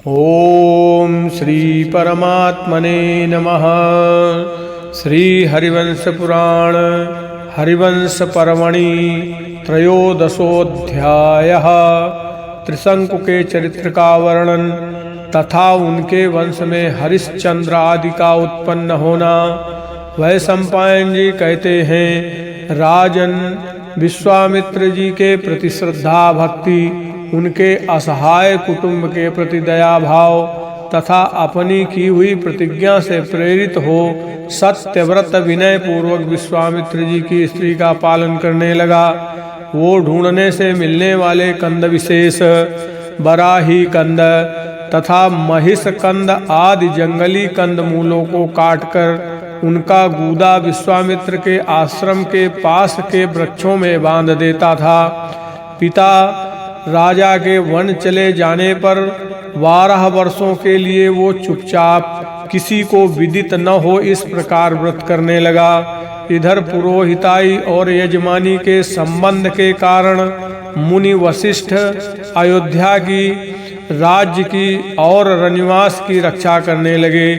ओम श्री परमात्मने नमः। श्री हरिवंश पुराण हरिवंश पर्वणि त्रयोदशोऽध्यायः। त्रिशंकु के चरित्र का वर्णन तथा उनके वंश में हरिश्चंद्र आदि का उत्पन्न होना। वैशंपायन जी कहते हैं, राजन, विश्वामित्र जी के प्रति श्रद्धा भक्ति, उनके असहाय कुटुंब के प्रति दया भाव तथा अपनी की हुई प्रतिज्ञा से प्रेरित हो सत्यव्रत विनय पूर्वक विश्वामित्र जी की स्त्री का पालन करने लगा। वो ढूंढने से मिलने वाले कंद विशेष, बराही कंद तथा महिष कंद आदि जंगली कंद मूलों को काटकर उनका गूदा विश्वामित्र के आश्रम के पास के वृक्षों में बांध देता था। पिता राजा के वन चले जाने पर 12 वर्षों के लिए वो चुपचाप किसी को विदित न हो इस प्रकार व्रत करने लगा। इधर पुरोहिताई और यजमानी के संबंध के कारण मुनि वशिष्ठ अयोध्या की, राज्य की और रनिवास की रक्षा करने लगे।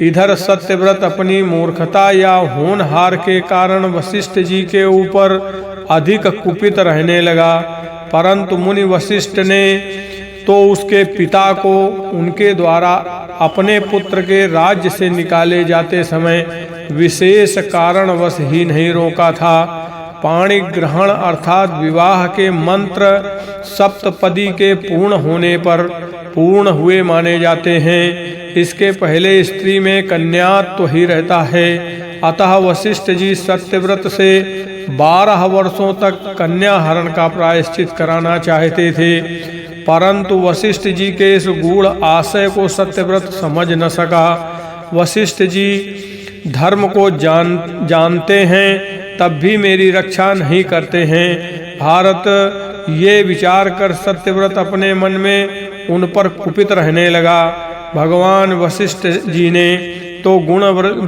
इधर सत्यव्रत अपनी मूर्खता या होनहार के कारण वशिष्ठ जी के ऊपर अधिक कुपित रहने लगा, परंतु मुनि वशिष्ठ ने तो उसके पिता को उनके द्वारा अपने पुत्र के राज्य से निकाले जाते समय विशेष कारणवश ही नहीं रोका था। पाणि ग्रहण अर्थात विवाह के मंत्र सप्तपदी के पूर्ण होने पर पूर्ण हुए माने जाते हैं। इसके पहले स्त्री में कन्यात्व ही रहता है। अतः वशिष्ठ जी सत्यव्रत से 12 वर्षों तक कन्या हरण का प्रायश्चित कराना चाहते थे, परंतु वशिष्ठ जी के इस गूढ़ आशय को सत्यव्रत समझ न सका। वशिष्ठ जी धर्म को जानते हैं, तब भी मेरी रक्षा नहीं करते हैं। भारत ये विचार कर सत्यव्रत अपने मन में उन पर कुपित रहने लगा। भगवान वशिष्ठ जी ने तो गुण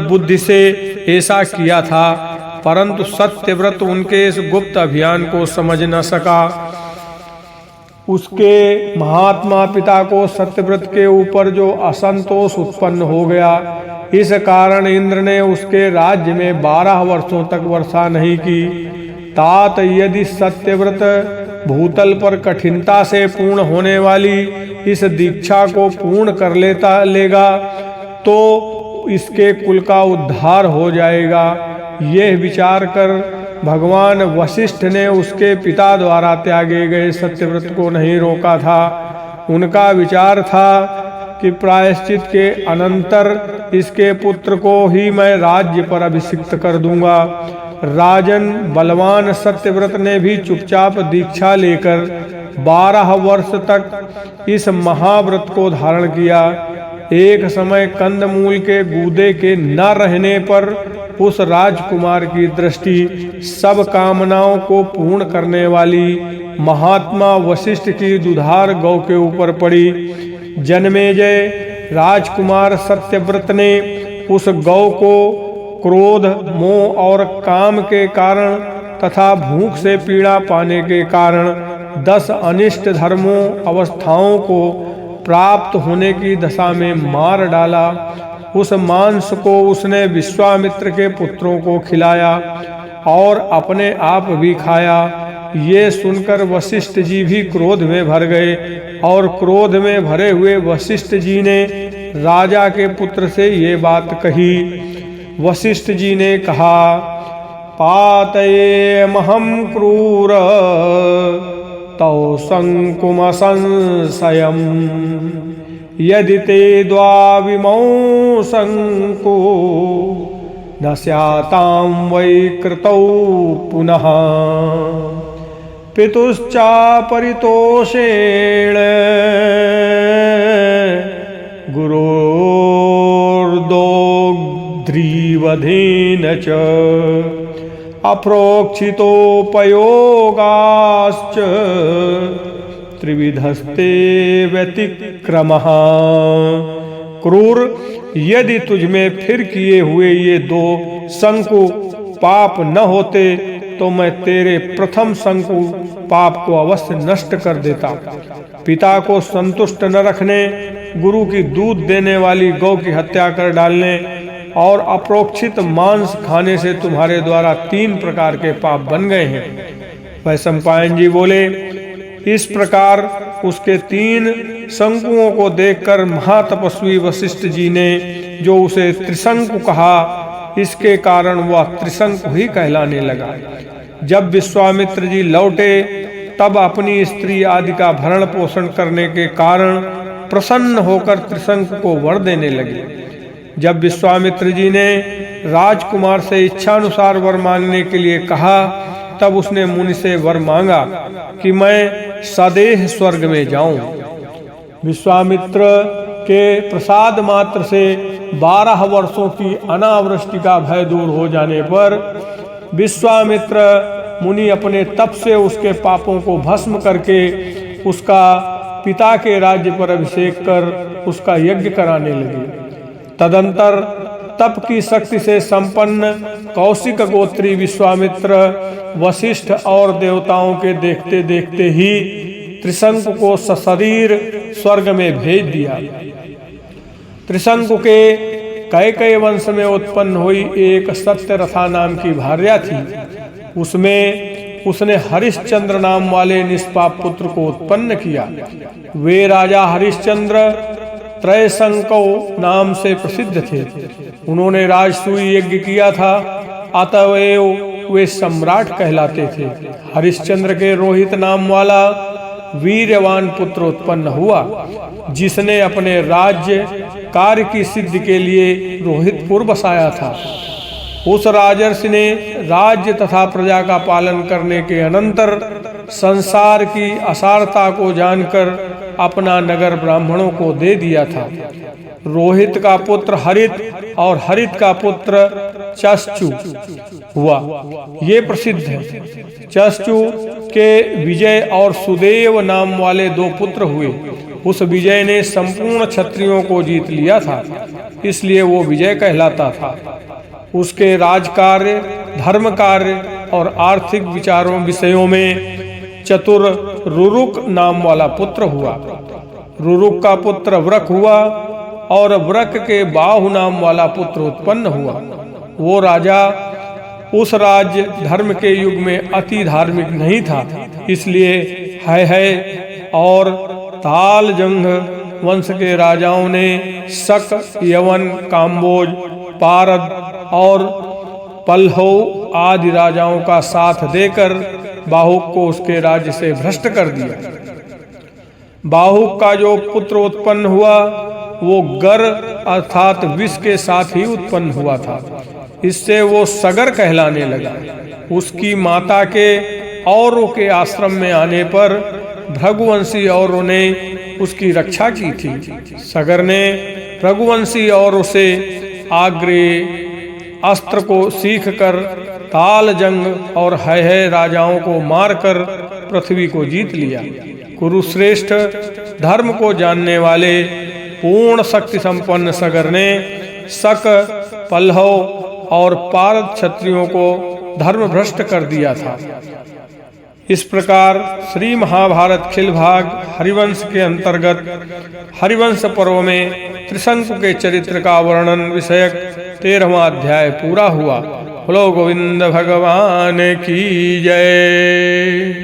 बुद्धि से ऐसा किया था, परंतु सत्यव्रत उनके इस गुप्त अभियान को समझ न सका। उसके महात्मा पिता को सत्यव्रत के ऊपर जो असंतोष उत्पन्न हो गया, इस कारण इंद्र ने उसके राज्य में 12 वर्षों तक वर्षा नहीं की। तात यदि सत्यव्रत भूतल पर कठिनता से पूर्ण होने वाली इस दीक्षा को पूर्ण कर लेगा तो इसके कुल का उद्धार हो जाएगा। यह विचार कर भगवान वशिष्ठ ने उसके पिता द्वारा त्यागे गए सत्यव्रत को नहीं रोका था। उनका विचार था कि प्रायश्चित के अनंतर इसके पुत्र को ही मैं राज्य पर अभिषिक्त कर दूंगा। राजन, बलवान सत्यव्रत ने भी चुपचाप दीक्षा लेकर 12 वर्ष तक इस महाव्रत को धारण किया। एक समय कंदमूल के गूदे के न रहने पर उस राजकुमार की दृष्टि सब कामनाओं को पूर्ण करने वाली महात्मा वशिष्ठ की दुधार गौ के ऊपर पड़ी। जन्मेजय राजकुमार सत्यव्रत ने उस गौ को क्रोध, मोह और काम के कारण तथा भूख से पीड़ा पाने के कारण 10 अनिष्ट धर्मों अवस्थाओं को प्राप्त होने की दशा में मार डाला। उस मांस को उसने विश्वामित्र के पुत्रों को खिलाया और अपने आप भी खाया। ये सुनकर वशिष्ठ जी भी क्रोध में भर गए और क्रोध में भरे हुए वशिष्ठ जी ने राजा के पुत्र से ये बात कही। वशिष्ठ जी ने कहा, पातये महम क्रूर तौ संकुम संशयम यदि ते द्वाविमौ संको न स्यातां वै कृतौ पुनः पितुश्चा परितोषेण गुरोर्दोग्ध्रीवधेन च अप्रोक्षितोपयोगाश्च त्रिविधस्ते व्यतिक्रमः। क्रूर, यदि तुझमें फिर किए हुए ये 2 संकु पाप न होते तो मैं तेरे प्रथम संकु पाप को अवश्य नष्ट कर देता। पिता को संतुष्ट न रखने गुरु की दूध देने वाली गौ की हत्या कर डालने और अप्रोक्षित मांस खाने से तुम्हारे द्वारा 3 प्रकार के पाप बन गए हैं। वैशंपायन जी बोले, इस प्रकार उसके 3 शंकुओं को देखकर महातपस्वी वशिष्ठ जी ने जो उसे त्रिशंकु कहा, इसके कारण वह त्रिशंकु ही कहलाने लगा। जब विश्वामित्र जी लौटे तब अपनी स्त्री आदि का भरण पोषण करने के कारण प्रसन्न होकर त्रिशंकु को वर देने लगे। जब विश्वामित्र जी ने राजकुमार से इच्छानुसार वर मांगने के लिए कहा, तब उसने मुनि से वर मांगा कि मैं सदेह स्वर्ग में जाऊं। विश्वामित्र के प्रसाद मात्र से 12 वर्षों की अनावृष्टि का भय दूर हो जाने पर विश्वामित्र मुनि अपने तप से उसके पापों को भस्म करके उसका पिता के राज्य पर अभिषेक कर उसका यज्ञ कराने लगे। तदंतर तप की शक्ति से संपन्न कौशिक गोत्री विश्वामित्र वशिष्ठ और देवताओं के देखते देखते ही त्रिशंकु को सशरीर स्वर्ग में भेज दिया। त्रिशंकु के कैकेयी वंश में उत्पन्न हुई एक सत्यरथा नाम की भार्या थी। उसमें उसने हरिश्चंद्र नाम वाले निष्पाप पुत्र को उत्पन्न किया। वे राजा हरिश्चंद्र त्रयशंको नाम से प्रसिद्ध थे। उन्होंने राजसूय यज्ञ किया था, अतएव वे सम्राट कहलाते थे। हरिश्चंद्र के रोहित नाम वाला वीर्यवान पुत्र उत्पन्न हुआ, जिसने अपने राज्य कार्य की सिद्धि के लिए रोहितपुर बसाया था। उस राजर्षि ने राज्य तथा प्रजा का पालन करने के अनंतर संसार की असारता को जानकर अपना नगर ब्राह्मणों को दे दिया था। रोहित का पुत्र हरित और हरित का पुत्र चक्षु हुआ, ये प्रसिद्ध है। चक्षु के विजय और सुदेव नाम वाले 2 पुत्र हुए। उस विजय ने संपूर्ण क्षत्रियों को जीत लिया था, इसलिए वो विजय कहलाता था। उसके राजकार्य, धर्म कार्य और आर्थिक विषयों में चतुर रुरुक नाम वाला पुत्र हुआ। रुरुक का पुत्र व्रक हुआ और व्रक के बाहु नाम वाला पुत्र उत्पन्न हुआ। वो राजा उस राज्य धर्म के युग में अति धार्मिक नहीं था, इसलिए है और तालजंग वंश के राजाओं ने शक, यवन, काम्बोज, पारद और पल्लव आदि राजाओं का साथ देकर बाहुक को उसके राज्य से भ्रष्ट कर दिया। बाहुक का जो पुत्र उत्पन्न हुआ वो गर अर्थात विष के साथ ही उत्पन्न हुआ था। इससे वो सगर कहलाने लगा। उसकी माता के औरों के आश्रम में आने पर भृगुवंशी औरों ने उसकी रक्षा की थी। सगर ने भृगुवंशी औरों से आग्रेय अस्त्र को सीखकर तालजंग और है राजाओं को मारकर पृथ्वी को जीत लिया। कुरुश्रेष्ठ धर्म को जानने वाले पूर्ण शक्ति संपन्न सगर ने शक, पल्लव और पारद क्षत्रियों को धर्म भ्रष्ट कर दिया था। इस प्रकार श्री महाभारत खिल भाग हरिवंश के अंतर्गत हरिवंश पर्व में त्रिशंकु के चरित्र का वर्णन विषयक 13वां अध्याय पूरा हुआ। बोलो गोविंद भगवान की जय।